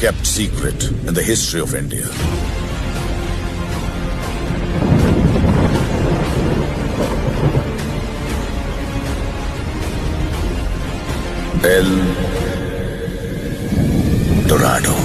kept secret in the history of India. El Dorado.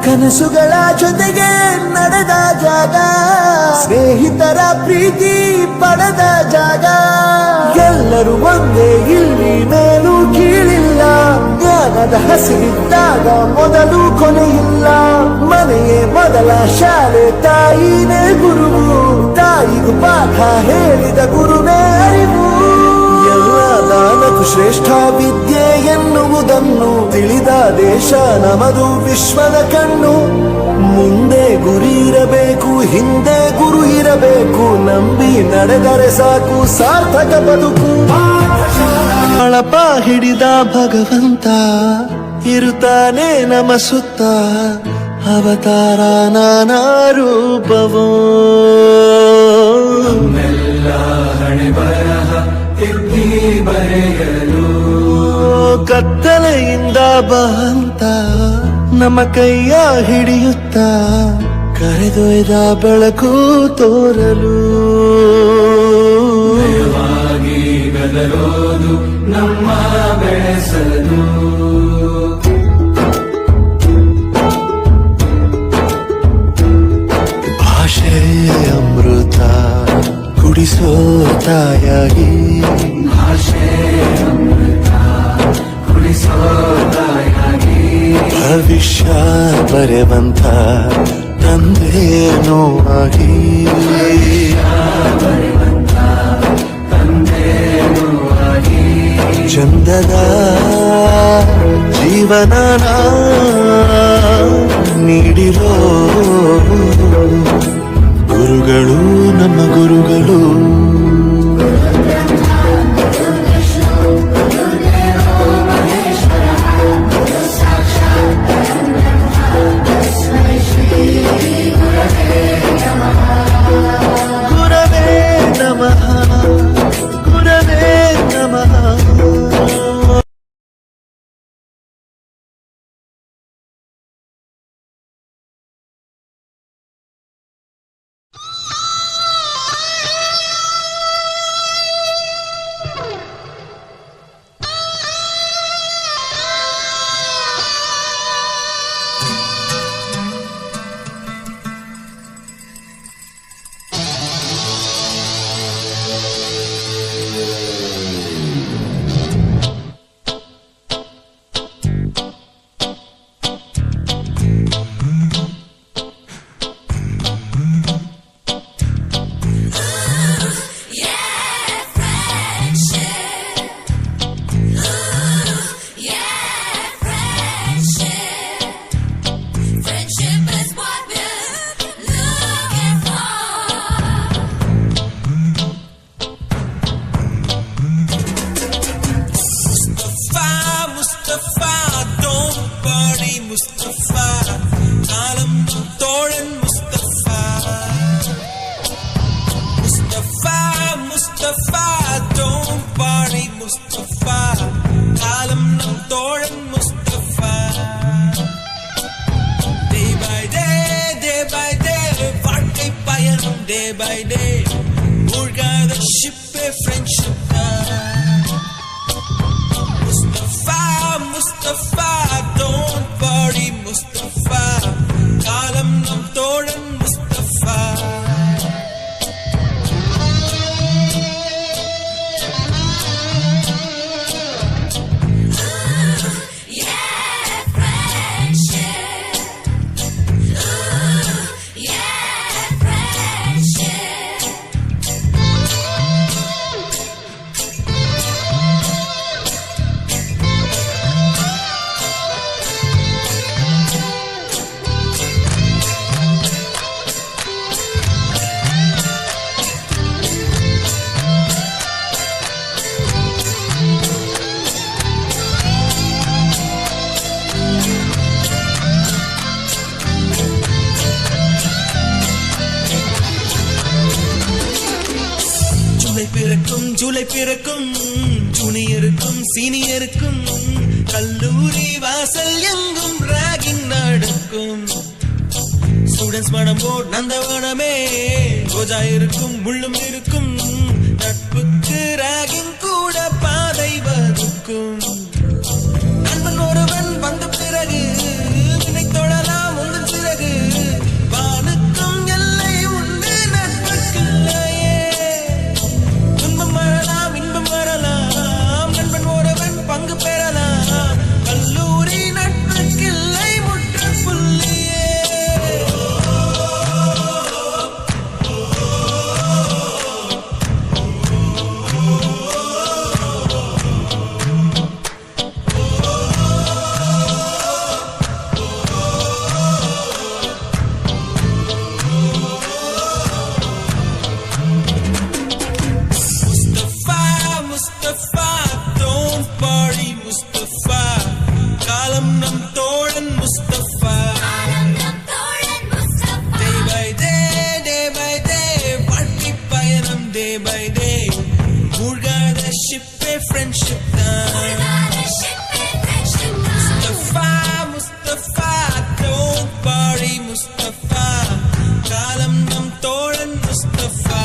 ಕನಸುಗಳ ಜೊತೆಗೆ ನಡೆದ ಜಾಗ, ಸ್ನೇಹಿತರ ಪ್ರೀತಿ ಪಡೆದ ಜಾಗ. ಎಲ್ಲರೂ ಒಂದೇ, ಇಲ್ಲಿ ಮೇಲೂ ಕೀಳಿಲ್ಲ. ಜ್ಞಾನದ ಹಸಿವಿದ್ದಾಗ ಮೊದಲು ಕೊನೆಯಿಲ್ಲ. ಮನೆಯೇ ಮೊದಲ ಶಾಲೆ, ತಾಯಿನೇ ಗುರುವು. ತಾಯಿಗೂ ಪಾಠ ಹೇಳಿದ ಗುರುವೇ ಅರಿವು. ಎಲ್ಲ ದಾನಕ್ಕೂ ಶ್ರೇಷ್ಠ ವಿದ್ಯೆ ಎನ್ನುವುದನ್ನು ತಿಳಿದ ದೇಶ ನಮದು, ವಿಶ್ವದ ಕಣ್ಣು. ಮುಂದೆ ಗುರಿ ಇರಬೇಕು, ಹಿಂದೆ ಗುರು ಇರಬೇಕು. ನಂಬಿ ನಡೆದರೆ ಸಾಕು, ಸಾರ್ಥಕ ಬದುಕು. ಅಳಪ ಹಿಡಿದ ಭಗವಂತ ಇರುತ್ತಾನೆ ನಮ ಸುತ್ತ. ಅವತಾರ ನಾನಾ ರೂಪವೋ, ಹಣೆ ಬರಹ ತಿದ್ದಿ ಬರೆಯಲು. ಕತ್ತಲೆಯಿಂದ ಬಹಂತ ನಮ್ಮ ಕೈಯ ಹಿಡಿಯುತ್ತ, ಕರೆದೊಯ್ದ ಬೆಳಕು ತೋರಲು. ಬೆದರೋದು ನಮ್ಮ ಬೆಳೆಸಲು. ಭಾಷೆ ಅಮೃತ ಕುಡಿಸೋ ತಾಯಾಗಿ. ಭಾಷೆ ಅಮೃತ ಕುಡಿಸೋ ತಾಯಾಗಿ. ಭವಿಷ್ಯ ಬರೆವಂತ ತಂದೆನೂ ಆಗಿ. ಚಂದದ ಜೀವನ ನೀಡಿರೋ ಗುರುಗಳು ನಮ್ಮ ಗುರುಗಳು. ಗುರವೇ ನಮಃ, ಗುರವೇ ನಮಃ. Day by day, Murga the ship a friendship. Mustafa, Mustafa, don't worry, Mustafa. Kalam nam todan Mustafa. July பிறக்கும் ஜூனியருக்கும் சீனியருக்கும் கல்லூரி வாசல் எங்கும் ராகிங் நடக்கும். ஸ்டூடெண்ட்ஸ் மனம் போட் நந்தவனமே ரோஜா இருக்கும் முள்ளும் இருக்கும். நட்புக்கு ராகிங் கூட பாதை வகுக்கும். நண்பன் ஒருவன் வந்த பிறகு வினை தொழலாம் உங்கள் சிறகு. வானுக்கும் எல்லை உண்டு நட்புக்குள்ளையே. துன்பம் வரலாம் இன்பம் வரலாம் நண்பன் ஒருவன் பங்கு பெறலாம். கல்லூரி நட்புக்கில்லை முற்றுப்புள்ளியே. Mustafa, don't worry Mustafa. காலம் நம் தோழன் Mustafa. Day by day வாழ்க்கை பயணம் day by day. மூழ்காத ஷிப்பே ஃப்ரெண்ட்ஷிப் தான். Mustafa, don't worry Mustafa. காலம் நம் தோழன் Mustafa.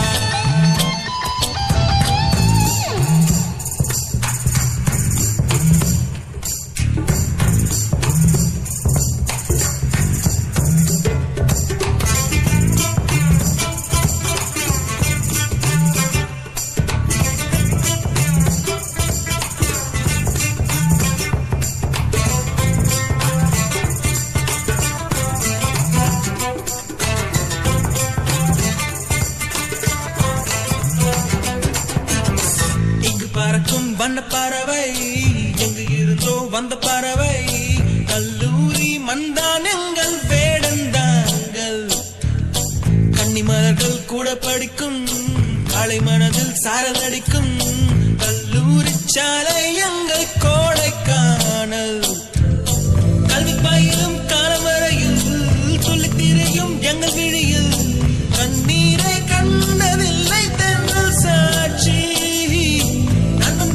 பறக்கும் வண்ண பறவை எங்கு இருந்தோ வந்த பறவை. கல்லூரி மந்தான் எங்கள் வேடந்தாங்கள். கன்னிமலர்கள் கூட படிக்கும் காலை மனதில் சாரல் அடிக்கும். கல்லூரி சாலை எங்கள் கோடைக்கானல். கல்வி பயிலும் காலம் வரையில் சொல்லி திரையும் எங்கள் விழியில். கண்ணீரை கண்டதில்லை தென்றல் சாட்சி.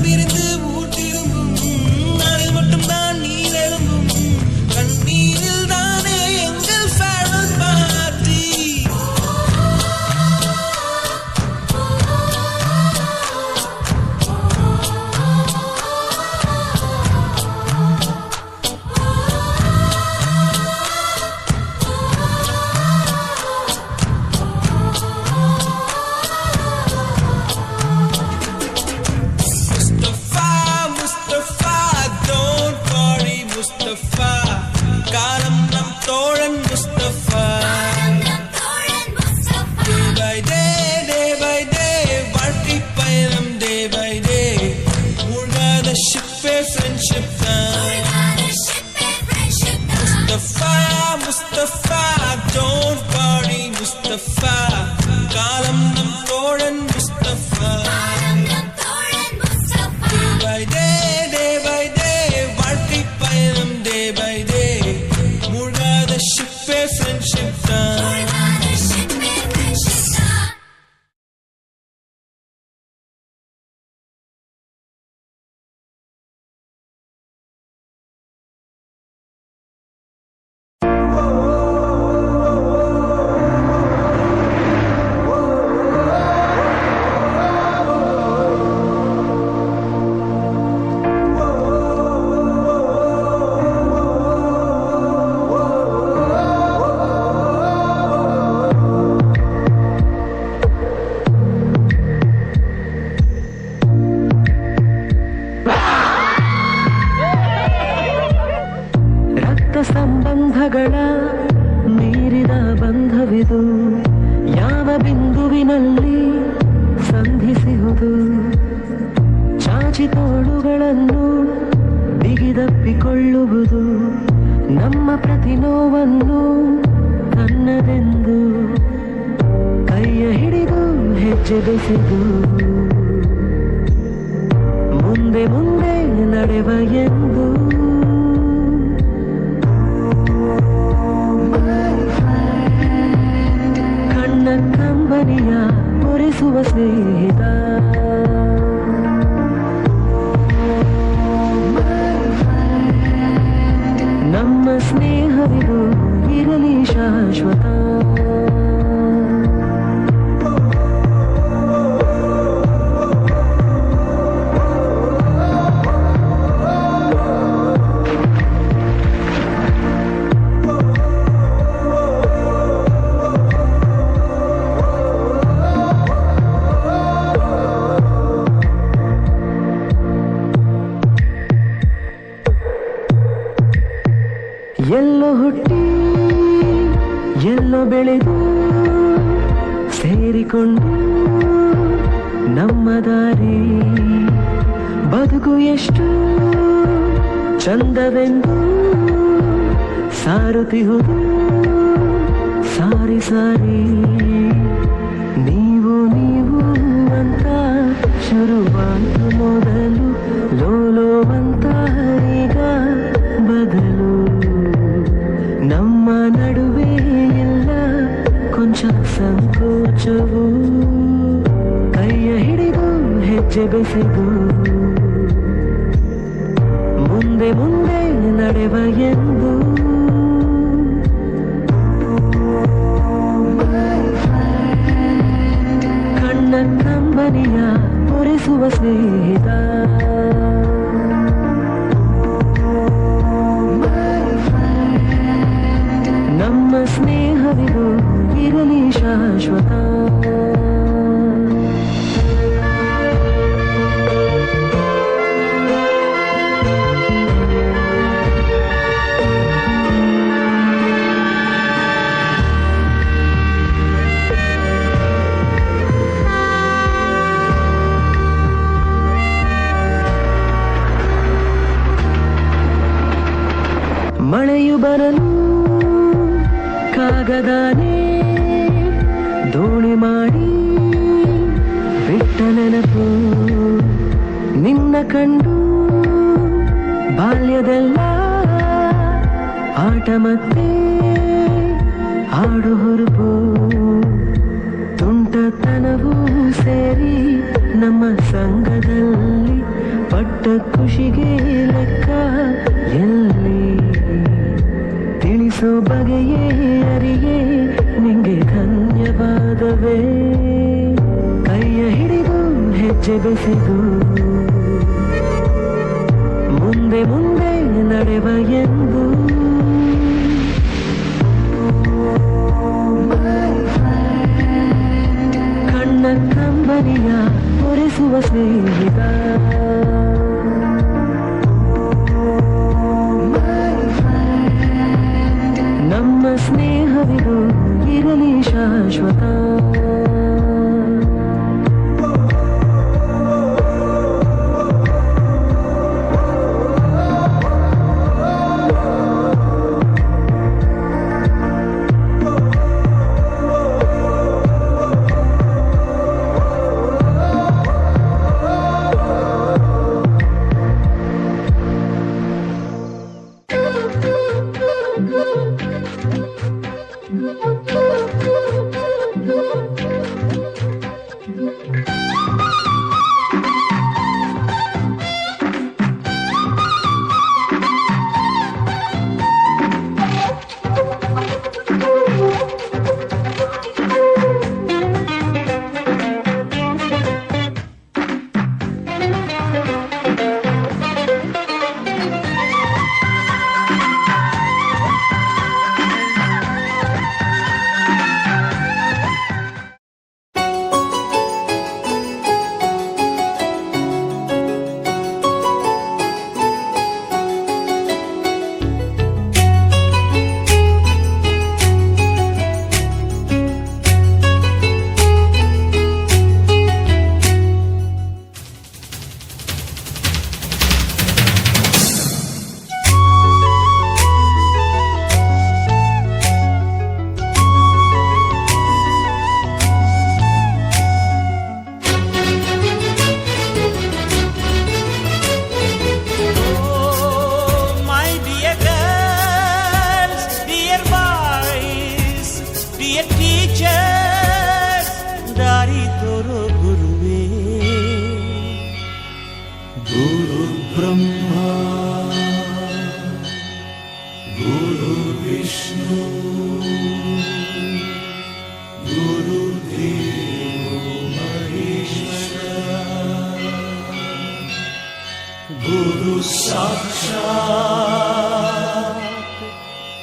பிரிந்து ஊட்டிரும்பும் நாளில் மட்டும்தான் நீர் எழும்பும். கண்ணீரில் தானே எங்கள் ஃபேர்வெல் பார்ட்டி. Mustafa, காலம் நம் தோழன் Mustafa. Day by day வாழ்க்கை பயணம் day by day. மூழ்காத ஷிப்பே ஃப்ரெண்ட்ஷிப் தான். Mustafa, don't worry Mustafa. காலம் நம் தோழன் Mustafa. Day by day வாழ்க்கை பயணம் day by day. மூழ்காத ஷிப்பே ஃப்ரெண்ட்ஷிப் தான். ಸಂಬಂಧಗಳ ಮೀರಿದ ಬಂಧವಿದು. ಯಾವ ಬಿಂದುವಿನಲ್ಲಿ ಸಂಧಿಸುವುದು. ಚಾಚಿ ತೋಳುಗಳನ್ನು ಬಿಗಿದಪ್ಪಿಕೊಳ್ಳುವುದು. ನಮ್ಮ ಪ್ರತಿ ನೋವನ್ನು ತನ್ನದೆಂದು ಕೈಯ ಹಿಡಿದು ಹೆಜ್ಜೆ ಬೆಸೆದು ಮುಂದೆ ಮುಂದೆ ನಡೆವ ಎಂದು. ಕಣ್ಣ ಕಂಬನಿಯ ಒರೆಸುವ ಸ್ನೇಹಿತ. ಶಾಶ್ವತ. ಎಲ್ಲೋ ಹುಟ್ಟಿ ಎಲ್ಲೋ ಬೆಳೆದು ಸೇರಿಕೊಂಡು ನಮ್ಮ ದಾರಿ ಬದುಕು ಎಷ್ಟು ಚಂದವೆಂದು ಸಾರುತ್ತಿಹುದು ಸಾರಿ ಸಾರಿ. ನೀವು ನೀವು ಅಂತ ಶುರುವಾಯ್ತು ಮೊದಲು, ಲೋಲೋ ಅಂತ ಈಗ ಬದಲು. ನಮ್ಮ ನಡುವೆ ಎಲ್ಲ ಕೊಂಚ ಸಂಕೋಚವು, ಕೈಯ ಹಿಡಿದು ಹೆಜ್ಜೆ ಬೆಸೆದು ಮುಂದೆ ಮುಂದೆ ನಡೆವ ಎಂದು. ಕಣ್ಣ ಕಂಬನಿಯ ಒರೆಸುವ ಸ್ನೇಹಿತ, ನಮ್ಮ ಸ್ನೇಹವಿದು ಇರಲಿ ಶಾಶ್ವತ. ಮಳೆಯು ಬರಲು ಕಾಗದಾನೆ ದೋಣಿ ಮಾಡಿ ಬಿಟ್ಟ ನೆನಪು, ನಿನ್ನ ಕಂಡು ಬಾಲ್ಯದೆಲ್ಲ ಆಟ ಮತ್ತೆ ಆಡು ಹುರುಪು. ತುಂಟತನವೂ ಸೇರಿ ನಮ್ಮ ಸಂಘದಲ್ಲಿ ಪಟ್ಟ ಖುಷಿಗೆ ಲೆಕ್ಕ ಎಲ್ಲಿ, ತಿಳಿಸೋ ಬಗೆಯೇ ಅರಿಯೇ ನಿಂಗೆ ಧನ್ಯವಾದವೇ. ಕೈಯ ಹಿಡಿದು ಹೆಜ್ಜೆ ಬೆಸೆದು ಮುಂದೆ ಮುಂದೆ ನಡೆವ ಎಂದು. ಕಣ್ಣ ಕಂಬನಿಯ ಒರೆಸುವ ಸ್ನೇಹಿತ, ನಮ್ಮ ಸ್ನೇಹವಿದು ಇರಲಿ ಶಾಶ್ವತ. गुरुर्ब्रह्मा गुरुर्विष्णु ಗುರು ಸಾಕ್ಷಾತ್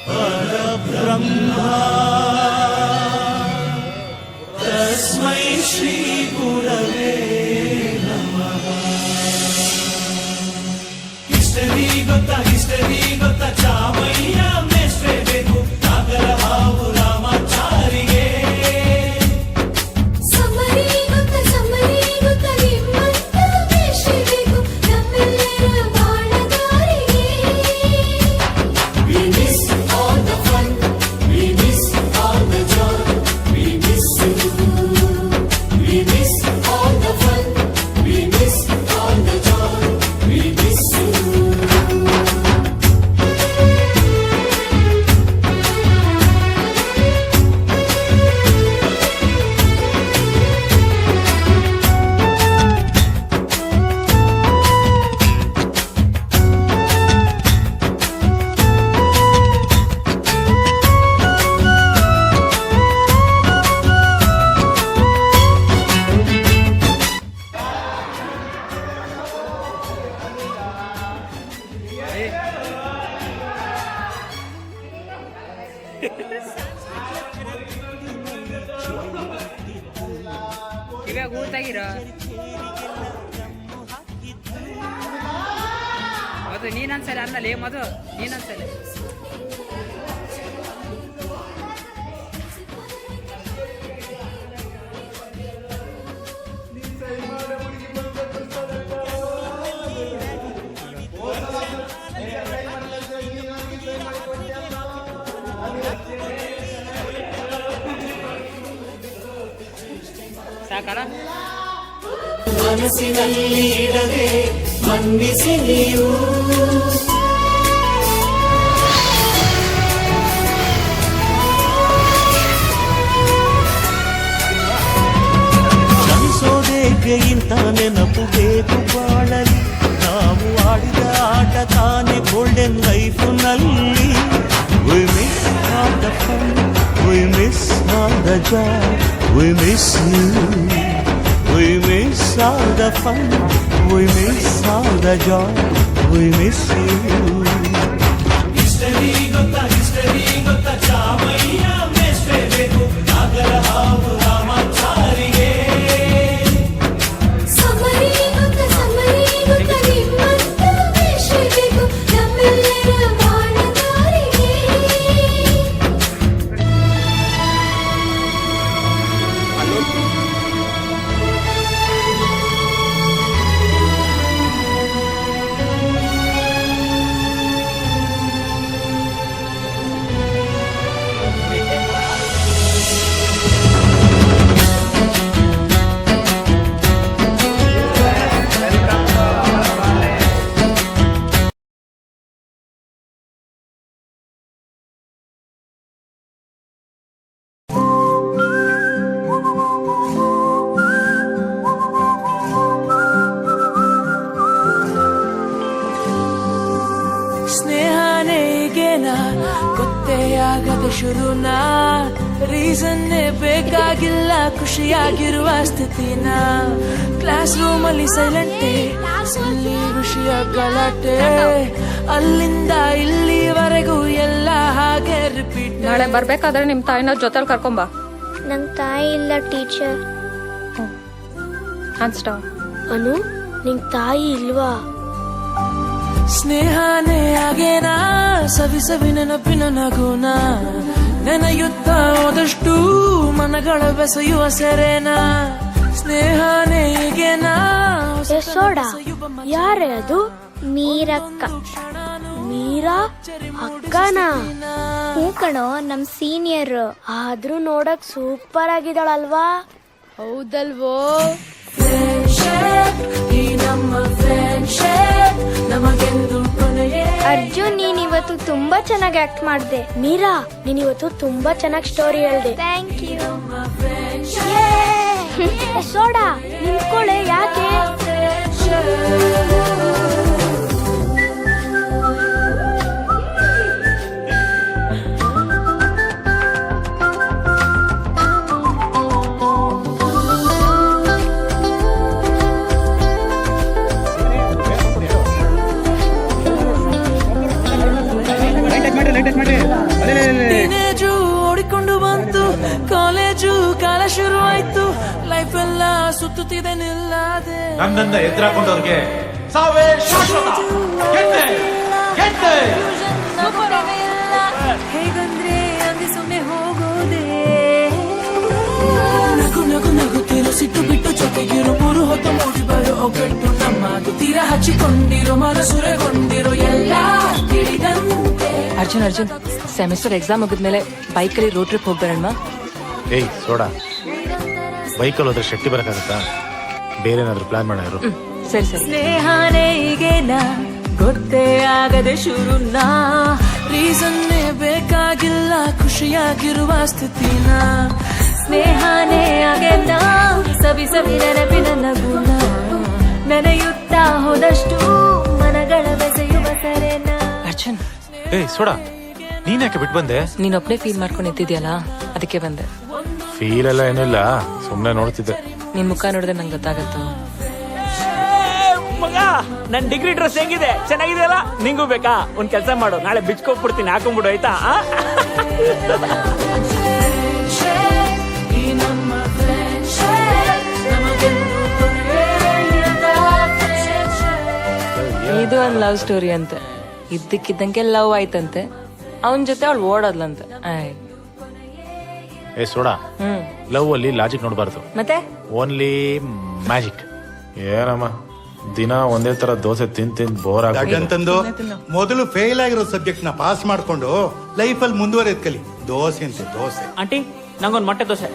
ಪರಬ್ರಹ್ಮ ತಸ್ಮೈ ಶ್ರೀ ಗುರವೇ ನಮಃ. ಹಿಸ್ಟರಿ ಗೊತ್ತಾ ಚಾಮಯ್ಯ ಮೇಷ್ಟ್ರೇ ಬೇಕು ನಾಗರ ಹಾವು ರಾಮಾಚಾರಿಗೆ. ಸಮರಿ ಗೊತ್ತ ನಿಮ್ಮಂತ ಮೇಷ್ಟ್ರೇ ಬೇಕು ನಮ್ಮೆಲ್ಲರ ಬಾಳಗಾರಿಗೆ. We miss all the fun, we miss all the joy, we miss you. We miss all the fun, we miss all the joy, we miss you. ಇವಾಗ ಊಟಾಗಿರೋ ಮಧು ನೀನೊಂದ್ಸಲ ಅನ್ನಲೇ ಮಧು ನೀನೊಂದ್ಸಲ ಸಾಕಲ್ಲ ಮನಸ್ಸಿನಲ್ಲಿ ಇಡದೆ ಮನ್ನಿಸಿ ನೀವು. ಕ್ಷಮಿಸೋದೇಕೆ ಇಂಥ ನೆನಪು ಬೇಕು ಬಾಳಲಿ. ನಾವು ಆಡಿದ ಆಟ ತಾನೇ golden ಲೈಫ್ನಲ್ಲಿ. We miss all the fun, we miss all the joy, we miss you. We miss all the fun, we miss all the joy, we miss you. History ಗೊತ್ತಾ ಚಾಮಯ್ಯ ಮೇಷ್ಟ್ರೇ ಬೇಕು ನಾಗರ ಹಾವು ರಾಮಾಚಾರಿಗೆ. ಸಮರಿ ಗೊತ್ತ ನಿಮ್ಮಂತ ಮೇಷ್ಟ್ರೇ ಬೇಕು ನಮ್ಮೆಲ್ಲರ ಬಾಳಗಾರಿಗೆ. ಸ್ನೇಹನೇ ಈಗೇನಾ ಗೊತ್ತೇ ಆಗದ ಶುರುನ ರೀಸನ್ನೇ ಬೇಕಾಗಿಲ್ಲ ಖುಷಿಯಾಗಿರುವ ಸ್ಥಿತಿನ. ಕ್ಲಾಸ್ ರೂಮಲ್ಲಿ ಸೈಲೆಂಟೇ ಇಲ್ಲಿ ವಿಷಯ ಗಲಾಟೆ ಅಲ್ಲಿಂದ ಇಲ್ಲಿವರೆಗೂ ಎಲ್ಲ ಹಾಗೆ ರಿಪೀಟ್. ನಾಳೆ ಬರ್ಬೇಕಾದ್ರೆ ನಿಮ್ ತಾಯಿನ ಜೊತೆಲಿ ಕರ್ಕೊಂಬ. ನನ್ ತಾಯಿ ಇಲ್ಲ ಟೀಚರ್. ಅನ್ಸ್ಟಾವ್ ಅನು ನಿಂಗ್ ತಾಯಿ ಇಲ್ವಾ? ಸ್ನೇಹನೇ ಆಗೇನಾ ಸವಿ ಸವಿ ನೆನಪಿನ ನಗುನ ನೆನೆಯುತ್ತಾ ಹೋದಷ್ಟು ಮನಗಳ ಬೆಸೆಯುವ ಸೆರೆನಾ. ಸ್ನೇಹನೇ ಈಗೇನಾ ಸೋಡಾ ಯಾರೇ ಅದು? ಮೀರಕ್ಕ. ಮೀರಾ ಅಕ್ಕನಾ? ಹ್ಞೂ ಕಣೋ ನಮ್ ಸೀನಿಯರ್. ಆದ್ರೂ ನೋಡಕ್ ಸೂಪರ್ ಆಗಿದ್ದಾಳಲ್ವಾ? ಹೌದಲ್ವೋ? ಅರ್ಜುನ್ ನೀನ್ ಇವತ್ತು ತುಂಬಾ ಚೆನ್ನಾಗಿ ಆಕ್ಟ್ ಮಾಡಿದೆ. ಮೀರಾ ನೀನ್ ಇವತ್ತು ತುಂಬಾ ಚೆನ್ನಾಗಿ ಸ್ಟೋರಿ ಹೇಳ್ದೆ. Thank you. ಸೋಡಾ ನಿಂತ್ಕೊಳ್ಳೆ ಯಾಕೆ? ಲೈಫ್ ಎಲ್ಲ ಸುತ್ತುತ್ತಿದೆ ನಿಲ್ಲದೆ ನನ್ನನ್ನ ಎದುರಾಕೊಂಡವ್ರಿಗೆ ಸಾವೇ ಶಾಶ್ವತ. ಗೆದ್ದೆ, ಗೆದ್ದೆ. ಹೇಗಂದ್ರೆ ಹಂಗೆ ಸುಮ್ಮನೆ ಹೋಗೋದೆ. ನಗು ನಗು ನಗುತ್ತಿರೋ ಸಿಟ್ಟು ಬಿಟ್ಟು ಜೊತೆಗಿರೋ ಮೂರು ಹೊತ್ತು ಮೂಡಿ ಬರೋ ಒಗ್ಗಟ್ಟು ನಮ್ಮದು ತೀರ ಹಚ್ಚಿಕೊಂಡಿರೋ ಮರ ಸುರಗೊಂಡಿರೋ ಎಲ್ಲ ತಿಳಿದಂತೆ. ಅರ್ಜುನ್ ಸೆಮಿಸ್ಟರ್ ಎಕ್ಸಾಮ್ ಮುಗಿದ್ಮೇಲೆ ಬೈಕಲ್ಲಿ ರೋಡ್ ಟ್ರಿಪ್ ಹೋಗ್ಬರೋಣ. ಏಯ್ ಸೋಡಾ, ಬೈಕಲ್ಲಿ ಹೋದ್ರೆ ಶಕ್ತಿ ಬರಕ್ಕಾಗತ್ತಾ? ಬೇರೆ ಏನಾದ್ರು ಪ್ಲಾನ್ ಮಾಡೋರು. ಸರಿ ಸರಿ. ಸ್ನೇಹನೇ ಈಗೇನ ಗೊತ್ತೇ ಆಗದೆ ಶುರುನ, ರೀಸನ್ನೇ ಬೇಕಾಗಿಲ್ಲ ಖುಷಿಯಾಗಿರುವ ಸ್ಥಿತಿನ. ಸ್ನೇಹನೇ ಆಗೇನ ಸವಿ ಸವಿ ನೆನಪಿನ ನಗುನ, ನೆನೆಯುತ್ತಾ ಹೋದಷ್ಟು ಮನಗಳ ಬೆಸೆಯುವ ಸರೆನ. ಅರ್ಜುನ್, ಏಯ್ ಸೋಡಾ, ನೀನ್ ಯಾಕೆ ಬಿಟ್ಟು ಬಂದೆ? ನೀನೊಬ್ನೇ ಫೀಲ್ ಮಾಡ್ಕೊಂಡು ನಿಂತಿದ್ಯಲ್ಲ, ಅದಕ್ಕೆ ಬಂದೆ. ಫೀಲ್ ಎಲ್ಲ ಏನಿಲ್ಲ, ಸುಮ್ನೆ ನೋಡ್ತಿದ್ದೆ. ನಿನ್ ಮುಖ ನೋಡಿದ್ರೆ ನಂಗೆ ಗೊತ್ತಾಗತ್ತು. ಮಗ, ನನ್ ಡಿಗ್ರಿ ಡ್ರೆಸ್ ಹೆಂಗಿದೆ? ಚೆನ್ನಾಗಿದೆ ಅಲ್ಲ? ನಿಂಗೂ ಬೇಕಾ? ಒಂದ್ ಕೆಲ್ಸ ಮಾಡು, ನಾಳೆ ಬಿಚ್ಕೊಟ್ಬಿಡ್ತೀನಿ, ಹಾಕೊಂಡ್ಬಿಡು ಆಯ್ತಾ? ಇದು ಒಂದ್ ಲವ್ ಸ್ಟೋರಿ ಅಂತೆ. ಇದ್ದಕ್ಕಿದ್ದಂಗೆ ಲವ್ ಆಯ್ತಂತೆ, ಅವನ್ ಜೊತೆ ಅವಳು ಓಡೋದ್ಲಂತೆ. ಏ ಸೋಡಾ, ಲವ್ ಅಲ್ಲಿ ಲಾಜಿಕ್ ನೋಡಬಾರ್ದು, ಮತ್ತೆ ಓನ್ಲಿ ಮ್ಯಾಜಿಕ್. ಏನಮ್ಮ ದಿನ ಒಂದೇ ತರ ದೋಸೆ ತಿಂದು ಬೋರ್ ಹಾಗಂತಂದು ಮೊದಲು ಫೇಲ್ ಆಗಿರೋ ಸಬ್ಜೆಕ್ಟ್ ನ ಪಾಸ್ ಮಾಡ್ಕೊಂಡು ಲೈಫಲ್ಲಿ ಮುಂದುವರೆದ್ ಕಲಿ. ದೋಸೆ ಅಂತೆ ದೋಸೆ. ಆಂಟಿ, ನಂಗೊಂದ್ ಮೊಟ್ಟೆ ದೋಸೆ.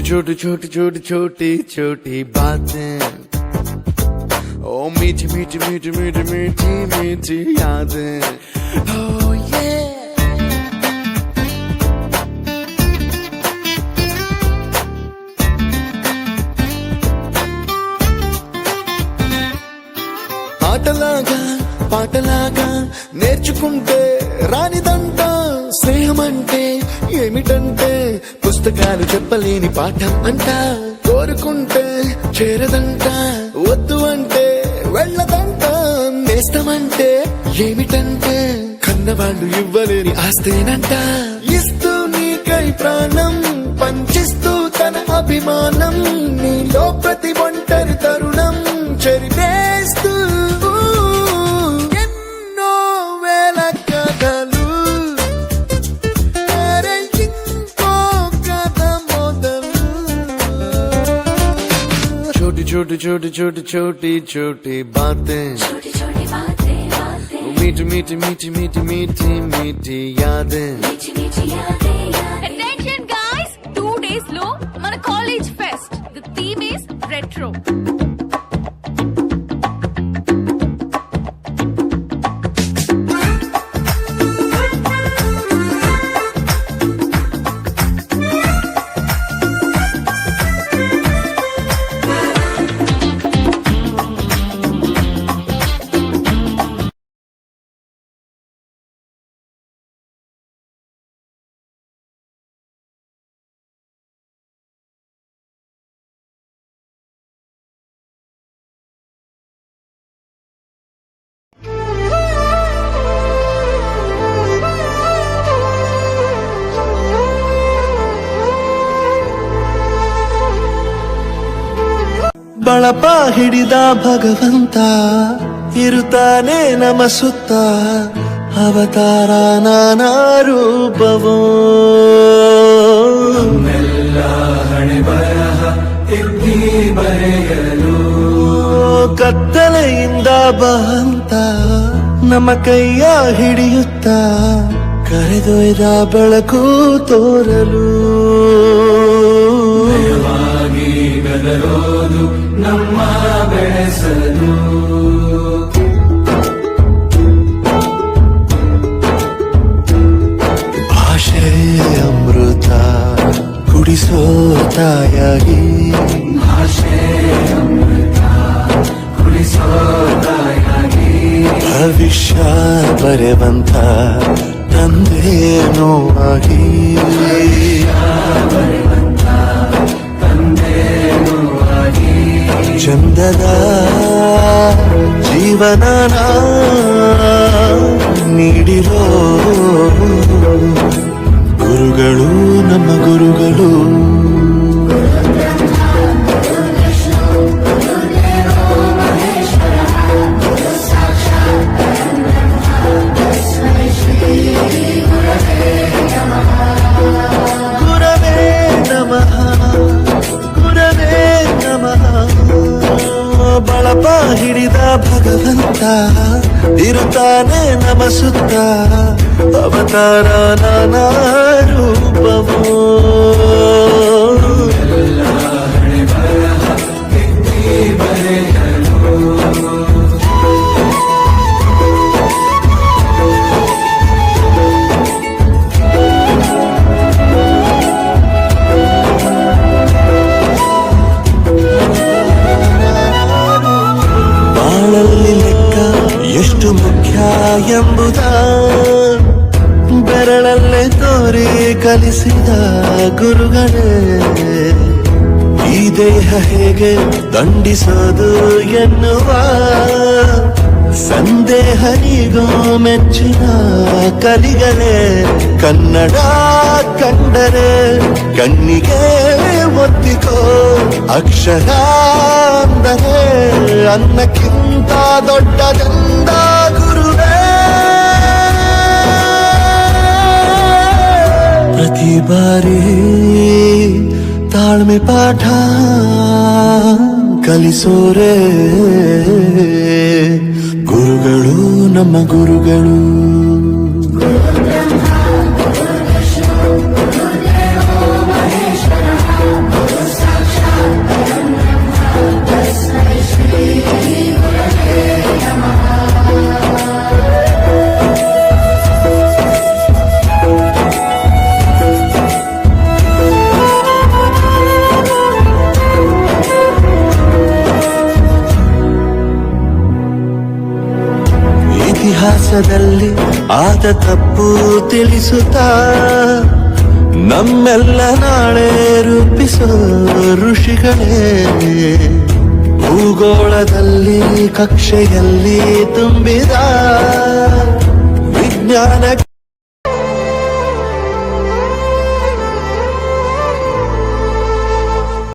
छोटी छोटी छोटी छोटी छोटी बातें, ओ मीठी मीठी मीठी मीठी मीठी मीठी यादें. Oh yeah. ఆటలాగా పాటలాగా నేర్చుకుంటే రానిదంట స్నేహం అంటే ఏమిటంటే పుస్తకాలు చెప్పలేని పాఠం అంట. కోరుకుంటే చేరదంట, వద్దు అంటే వెళ్ళదంట. నేస్తమంటే ఏమిటంటే కన్నవాళ్ళు ఇవ్వలేని ఆస్తేనంట. ఇస్తూ నీకై ప్రాణం పంచిస్తూ తన అభిమానం, నీలో ప్రతి ఒంటరి తరుణం చెరిపేస్తూ ఎన్నో వేల కథలు. छोटी छोटी छोटी छोटी छोटी बातें, मीठी मीठी मीठी मीठी मीठी मीठी यादें. Attention guys, 2 days లో మన college fest. The theme is retro. ಬಳಪ ಹಿಡಿದ ಭಗವಂತ ಇರುತ್ತಾನೆ ನಮ ಸುತ್ತ, ಅವತಾರ ನಾನಾ ರೂಪವೋ. ಹಣೆ ಬರಹ ತಿದ್ದಿ ಬರೆಯಲು ಕತ್ತಲೆಯಿಂದ ಬಹಂತ ನಮ್ಮ ಕೈಯ ಹಿಡಿಯುತ್ತ, ಕರೆದೊಯ್ದ ಬೆಳಕು ತೋರಲು. ಭಾಷೆ ಅಮೃತ ಕುಡಿಸೋ ತಾಯಾಗಿ ಭವಿಷ್ಯ ಬರೆವಂತ ತಂದೇನೋ ಆಗಿ ಚಂದದ ಜೀವನನ ನೀಡಿರೋ ಗುರುಗಳು ನಮ್ಮ ಗುರುಗಳು ಗುರವೇ ನಮಃ ಗುರವೇ ನಮಃ ಬಳಪ ಹಿಡಿದ ಭಗವಂತ ಇರುತ್ತಾನೆ ನಮ ಸುತ್ತ ಅವತಾರ ನಾನಾ ರೂಪವೋ ಬಾಳಲ್ಲಿ ಲೆಕ್ಕ ಎಷ್ಟು ಮುಖ್ಯ ಎಂಬುದ ಬೆರಳಲ್ಲೇ ತೋರಿ ಕಲಿಸಿದ ಗುರುಗಳೇ ಈ ದೇಹ ಹೇಗೆ ದಂಡಿಸೋದು ಎನ್ನುವ ಸಂದೇಹನಿಗೋ ಮೆಚ್ಚಿನ ಕಲಿಗಳೇ ಕನ್ನಡ ಕಂಡರೆ ಕಣ್ಣಿಗೆ ಒತ್ತಿಕೋ ಅಕ್ಷರ ಅಂದರೆ ಅನ್ನಕ್ಕಿಂತ ದೊಡ್ಡದೆಂದ ಗುರುವೇ ಪ್ರತಿ ಬಾರಿ ತಾಳ್ಮೆ ಪಾಠ ಕಲಿಸೋರೆ ಗುರುಗಳು ನಮ್ಮ ಗುರುಗಳು ಇತಿಹಾಸದಲ್ಲಿ ಆದ ತಪ್ಪು ತಿಳಿಸುತ್ತಾ ನಮ್ಮೆಲ್ಲ ನಾಳೆ ರೂಪಿಸೋ ಋಷಿಗಳೇ ಭೂಗೋಳದಲ್ಲಿ ಕಕ್ಷೆಯಲ್ಲಿ ತುಂಬಿದ ವಿಜ್ಞಾನ